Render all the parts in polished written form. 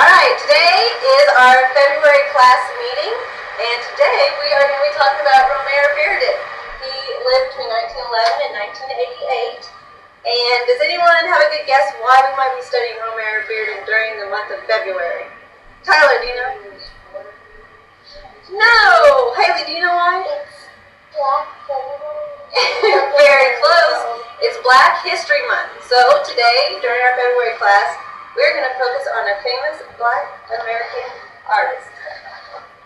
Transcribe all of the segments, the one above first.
Alright, today is our February class meeting, and today we are going to be talking about Romare Bearden. He lived between 1911 and 1988, and does anyone have a good guess why we might be studying Romare Bearden during the month of February? Tyler, do you know? No! Haley, do you know why? It's Black February. Very close. It's Black History Month. So today, during our February class, we're going to focus on a famous Black American artist.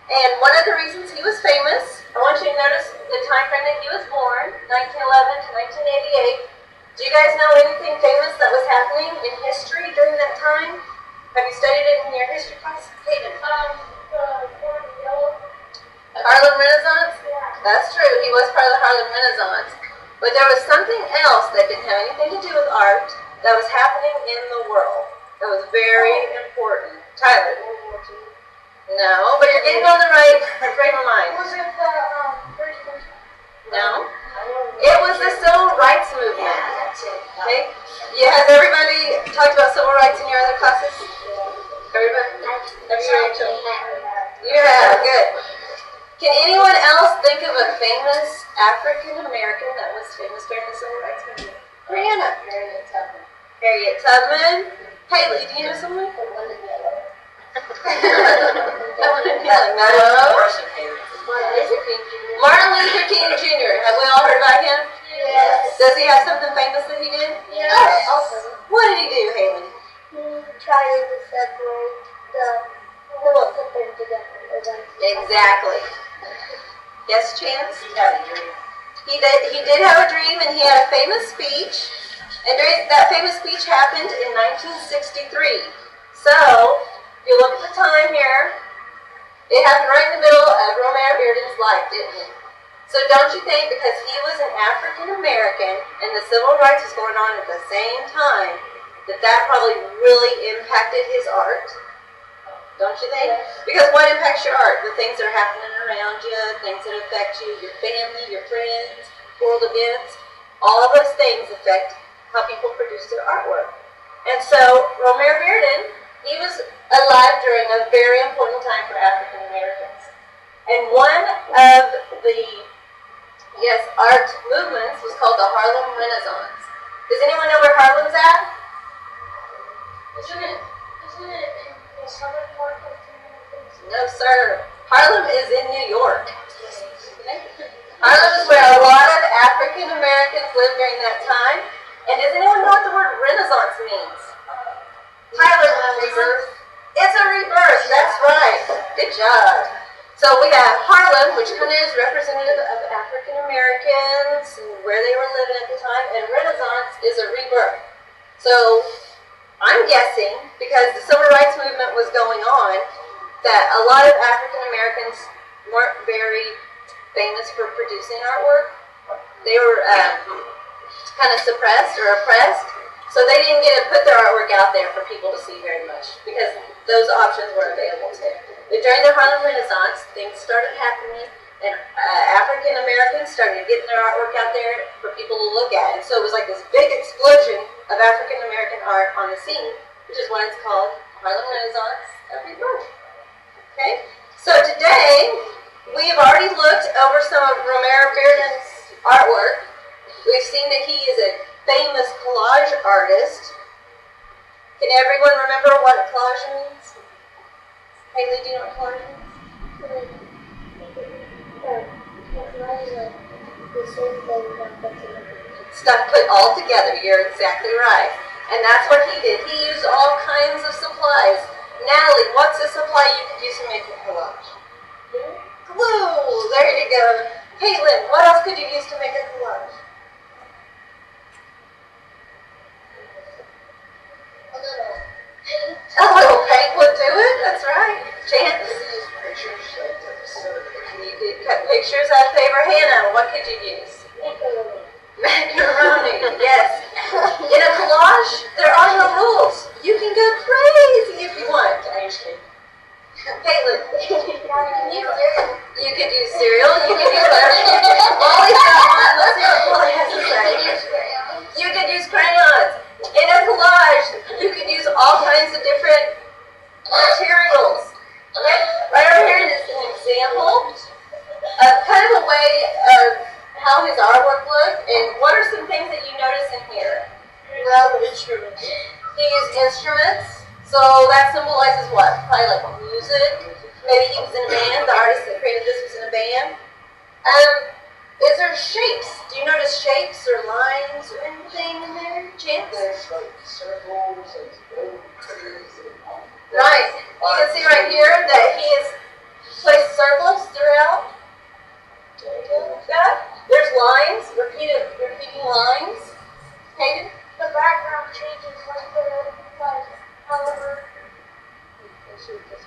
And one of the reasons he was famous, I want you to notice the time frame that he was born, 1911 to 1988. Do you guys know anything famous that was happening in history during that time? Have you studied it in your history class? Hayden? Harlem Renaissance? Yeah. That's true. He was part of the Harlem Renaissance. But there was something else that didn't have anything to do with art that was happening in the world. That was very important. Tyler? No, but you're getting on the right frame of mind. Was it the British Country? No. It was the Civil Rights Movement. Yeah, that's it. Okay? Yeah, has everybody talked about civil rights in your other classes? Everybody? Have you, Rachel? Yeah, good. Can anyone else think of a famous African American that was famous during the Civil Rights Movement? Brianna. Harriet Tubman. Harriet Tubman. Haley, do you know someone? The one in yellow. No. Martin Luther King Jr. Have we all heard about him? Yes. Does he have something famous that he did? Yes. Also, What did he do, Haley? trying to separate put them together. Exactly. Yes, Chance? He did have a dream, and he had a famous speech. And that famous speech happened in 1963. So, if you look at the time here, it happened right in the middle of Romare Bearden's life, didn't it? So don't you think, because he was an African American and the civil rights was going on at the same time, that probably really impacted his art? Don't you think? Because what impacts your art? The things that are happening around you, things that affect you, your family, your friends, world events, all of those things affect how people produce their artwork. And so, Romare Bearden, he was alive during a very important time for African Americans. And one of the, art movements was called the Harlem Renaissance. Does anyone know where Harlem's at? Isn't it in the southern part of the United States? No, sir. Harlem is in New York. Harlem is where a lot of African Americans lived during that time. And does anyone know what the word Renaissance means? Tyler, rebirth. It's a rebirth. That's right. Good job. So we have Harlem, which kind of is representative of African Americans and where they were living at the time, and Renaissance is a rebirth. So I'm guessing, because the Civil Rights Movement was going on, that a lot of African Americans weren't very famous for producing artwork. They were kind of suppressed or oppressed, so they didn't get to put their artwork out there for people to see very much, because those options weren't available to them. But during the Harlem Renaissance, things started happening, and African Americans started getting their artwork out there for people to look at. And so it was like this big explosion of African American art on the scene, which is why it's called Harlem Renaissance of Rebirth. Okay? So today, we have already looked over some of Romare Bearden's artwork. We've seen that he is a famous collage artist. Can everyone remember what a collage means? Haley, do you know what collage means? Stuff put all together. You're exactly right. And that's what he did. He used all kinds of supplies. Natalie, what's a supply you could use to make a collage? Glue. There you go. Caitlin, what else could you use to make a collage? A little paint would do it. That's right. Chance? You could cut pictures out of paper. Hannah, what could you use? Macaroni. Yes. In a collage, there are no rules. You can go crazy if you want. Caitlin? You could use cereal. You could use Molly's got one. Let's see what Molly has to say. You could use crayons. In a collage, you could use all kinds of different Materials. Okay, right over here is an example of kind of a way of how his artwork looked, and what are some things that you notice in here? Well, instruments. He used instruments, so that symbolizes what? Probably like music. Maybe he was in a band. The artist that created this was in a band. Is there shapes? Do you notice shapes or lines or anything in there? Chance? There's like circles and Right. You can see right here that he has placed circles throughout. That. There's lines, repeating lines. Hayden? the background changes however.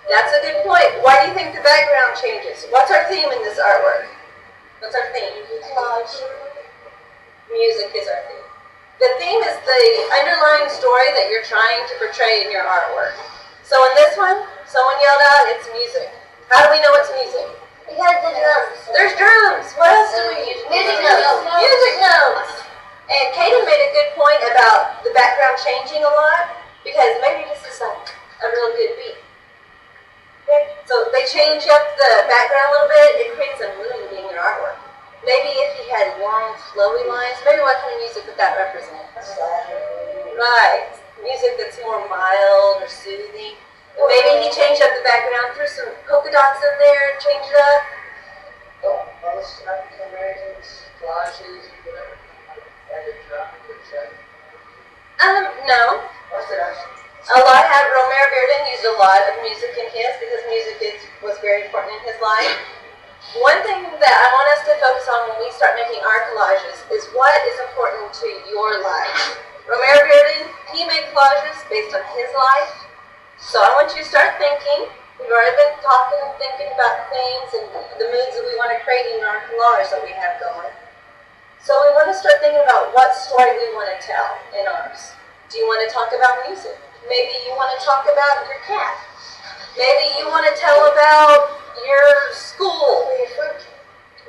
That's a good point. Why do you think the background changes? What's our theme in this artwork? What's our theme? Music is our theme. The theme is the underlying story that you're trying to portray in your artwork. So in this one, someone yelled out, it's music. How do we know it's music? Because the drums. There's drums. What else do we use? Music notes. Music notes. And Kaden made a good point about the background changing a lot, because maybe this is like a real good beat. So they change up the background a little bit, it creates a mood in your artwork. Maybe if he had long, flowy lines, maybe what kind of music would that represent? Right. Music that's more mild or soothing. Maybe he changed up the background, threw some polka dots in there, changed it up. Most African Americans, collages, whatever. No. What's it actually? A lot had Romare Bearden used a lot of music in his because music was very important in his life. One thing that I want us to focus on when we start making art collages is what is important to your life. Romare Bearden, he made collages based on his life. So I want you to start thinking. We've already been talking and thinking about things and the moods that we want to create in our collage that we have going. So we want to start thinking about what story we want to tell in ours. Do you want to talk about music? Maybe you want to talk about your cat. Maybe you want to tell about your school.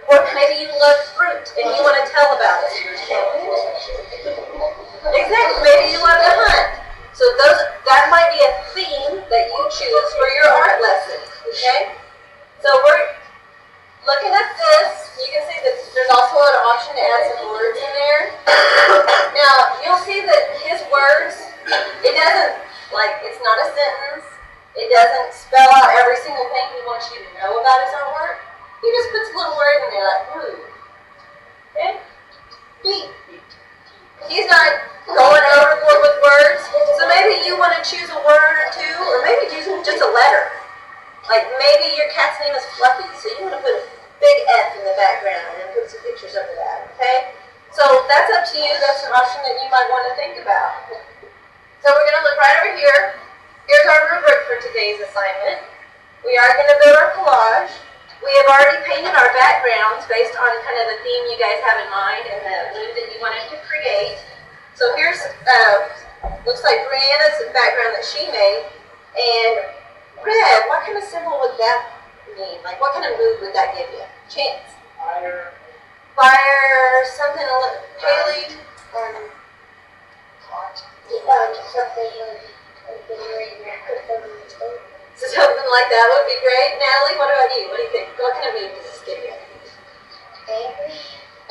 Or maybe you love fruit and you want to tell about it. Exactly. Maybe you love to hunt. So that might be a theme that you choose for your art lesson. Okay? So we're looking at this. You can see that there's also an option to add some words in there. Now, you'll see that his words, it doesn't, like, it's not a sentence. It doesn't spell out every single thing he wants you to know about his artwork. He just puts a little word in there like move. Okay? Beat. He's not going overboard with words. So maybe you want to choose a word or two, or maybe choose just a letter. Like maybe your cat's name is Fluffy, so you want to put a big F in the background and put some pictures over that, okay? So that's up to you. That's an option that you might want to think about. So we're going to look right over here. Here's our rubric for today's assignment. We are going to build our collage. We have already painted our backgrounds based on kind of the theme you guys have in mind and the mood that you wanted to create. So here's, looks like Brianna's background that she made. And red, what kind of symbol would that mean? Like what kind of mood would that give you? Chance. Fire. Fire, something a little, Haley? Hot. So something like that would be great. Natalie, what about you? What do you think? What kind of mood does this give you? Angry.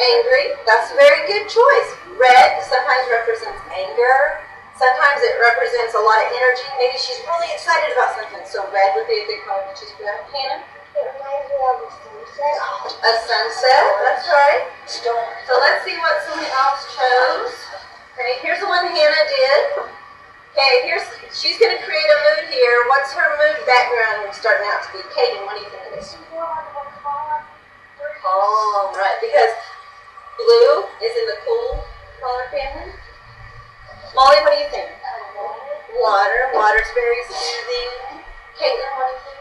Angry. That's a very good choice. Red sometimes represents anger. Sometimes it represents a lot of energy. Maybe she's really excited about something. So red would be a good color to choose for that. Hannah? It reminds me of a sunset. A sunset. That's right. Storm. So let's see what someone else chose. Okay, here's the one Hannah did. Okay, she's going to create a mood here. What's her mood background starting out to be? Kaden, what do you think it is? Calm, right, because blue is in the cool color family. Molly, what do you think? Water. Water's very soothing. Caitlin, what do you think?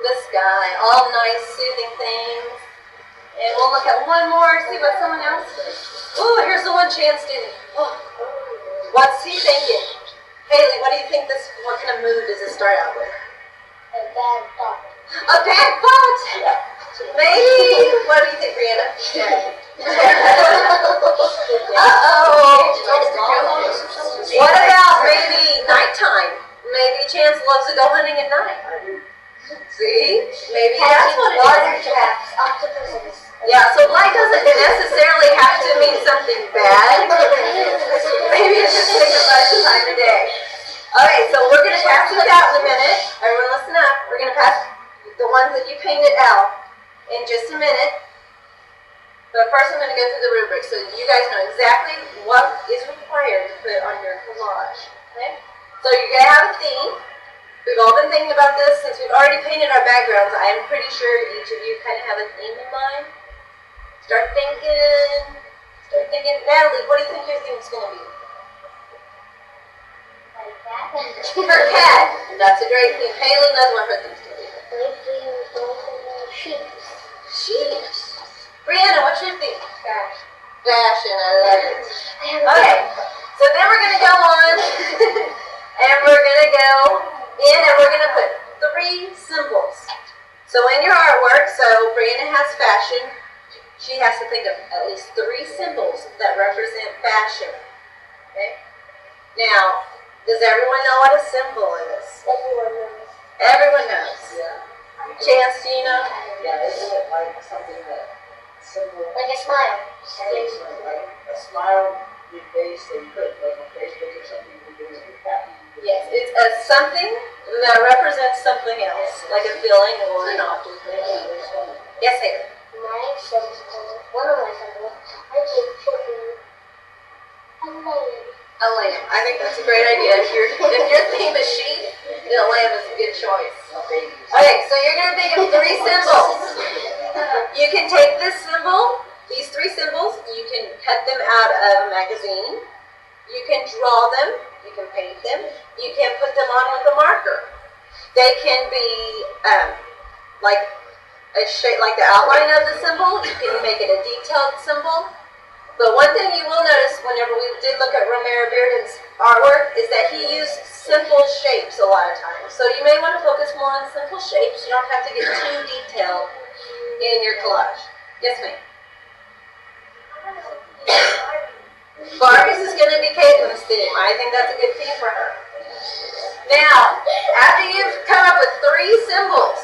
The sky. All nice, soothing things. And we'll look at one more, see what someone else did. Oh, here's the one Chance did. Oh. What's he thinking? Haley, what do you think what kind of mood does it start out with? A bad thought. A bad thought? Maybe. What do you think, Brianna? Uh-oh. What about maybe Chance loves to go hunting at night. I do. See? Maybe that's what it water is. traps, octopuses. Yeah, so light doesn't necessarily have to mean something bad. Maybe it just signifies the time of day. Okay, so we're going to pass these out in a minute. Everyone listen up. We're going to pass the ones that you painted out in just a minute. But first I'm going to go through the rubric so you guys know exactly what is required to put on your collage. Okay? So you're going to have a theme. We've all been thinking about this since we've already painted our backgrounds. I am pretty sure each of you kind of have a theme in mind. Start thinking. Natalie, what do you think your theme's going to be? Her cat. That's a great theme. Haley knows what her theme's going to be. Sheep. Brianna, what's your theme? Fashion. I love it. Okay. So then we're going to go on and we're going to go in and we're going to put 3 symbols. So in your artwork, so Brianna has fashion. She has to think of at least 3 symbols that represent fashion. Okay? Now, does everyone know what a symbol is? Everyone knows. Everyone knows. Yeah. Chance, do you know? Yeah, isn't it like something that simple? Like a smile. Like a smile, your face, and you put like on Facebook or something, you're doing it happy. Yes, it's a something that represents something else, like a feeling or an object. Yes, Haley. My symbol, one of my symbols, I take children. A lamb. I think that's a great idea. If your theme is sheep, then a lamb is a good choice. Okay, so you're going to think of 3 symbols. You can take this symbol, these 3 symbols, you can cut them out of a magazine. You can draw them. You can paint them. You can put them on with a marker. They can be like a shape, like the outline of the symbol. You can make it a detailed symbol. But one thing you will notice whenever we did look at Romero Bearden's artwork is that he used simple shapes a lot of times. So you may want to focus more on simple shapes. You don't have to get too detailed in your collage. Yes, ma'am. Barbie's is going to be Caitlin's theme. I think that's a good theme for her. Now, after you've come up with 3 symbols,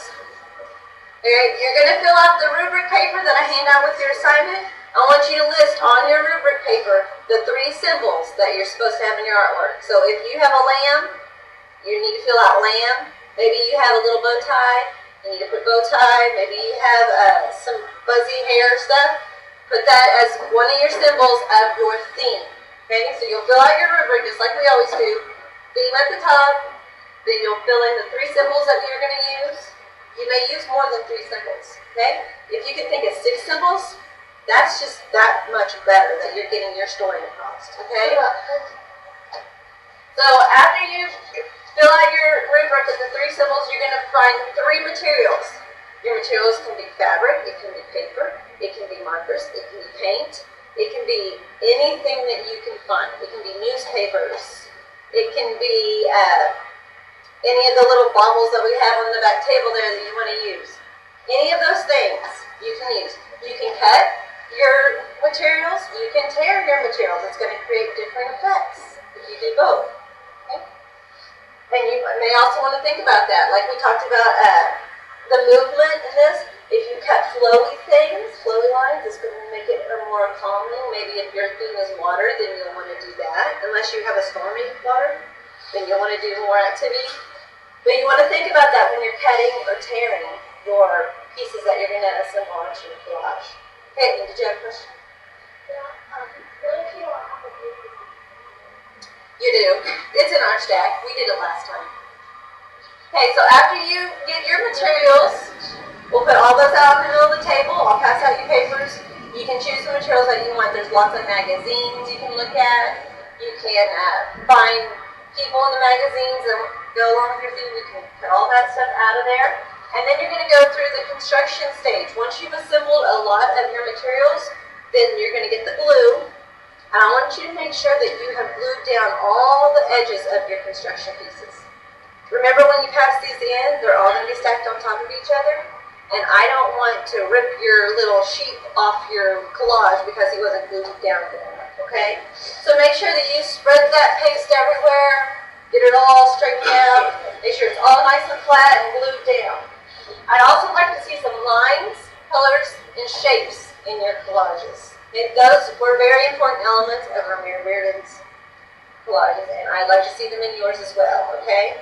you're going to fill out the rubric paper that I hand out with your assignment. I want you to list on your rubric paper the 3 symbols that you're supposed to have in your artwork. So if you have a lamb, you need to fill out lamb. Maybe you have a little bow tie, you need to put bow tie. Maybe you have some fuzzy hair stuff. Put that as one of your symbols of your theme. Okay, so you'll fill out your rubric just like we always do. Theme at the top, then you'll fill in the 3 symbols that you're going to use. You may use more than 3 symbols. Okay, if you can think of 6 symbols, that's just that much better that you're getting your story across, okay? So after you fill out your rubric with the 3 symbols, you're going to find 3 materials. Your materials can be fabric, it can be paper, it can be markers, it can be paint, it can be anything that you can find. It can be newspapers, it can be any of the little baubles that we have on the back table there that you want to use. Any of those things you can use. You can cut your materials, you can tear your materials. It's going to create different effects if you do both. Okay? And you may also want to think about that. Like we talked about the movement in this. If you cut flowy things, flowy lines, it's going to make it more calming. Maybe if your theme is water, then you'll want to do that. Unless you have a stormy water, then you'll want to do more activity. But you want to think about that when you're cutting or tearing your pieces that you're going to assemble onto your collage. Caitlin, did you have a question? What if you don't have a baby? You do. It's in our stack. We did it last time. Okay, so after you get your materials, we'll put all those out in the middle of the table. I'll pass out your papers. You can choose the materials that you want. There's lots of magazines you can look at. You can find people in the magazines that go along with your theme. You can put all that stuff out of there. And then you're going to go through the construction stage. Once you've assembled a lot of your materials, then you're going to get the glue. And I want you to make sure that you have glued down all the edges of your construction pieces. Remember when you pass these in, they're all going to be stacked on top of each other. And I don't want to rip your little sheep off your collage because he wasn't glued down there. Okay? So make sure that you spread that paste everywhere. Get it all straightened out. Make sure it's all nice and flat and glued down. I'd also like to see some lines, colors, and shapes in your collages. Those were very important elements of Ramir Bearden's collages, and I'd like to see them in yours as well, okay?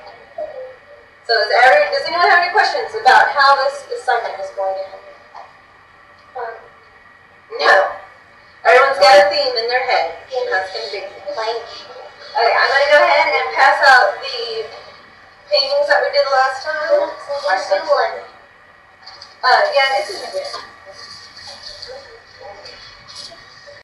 So does anyone have any questions about how this assignment is going to happen? No. Everyone's got a theme in their head, and that's going to be plain. Okay, I'm going to go ahead and pass out the paintings that we did last time. There's one. Yeah, it's in there.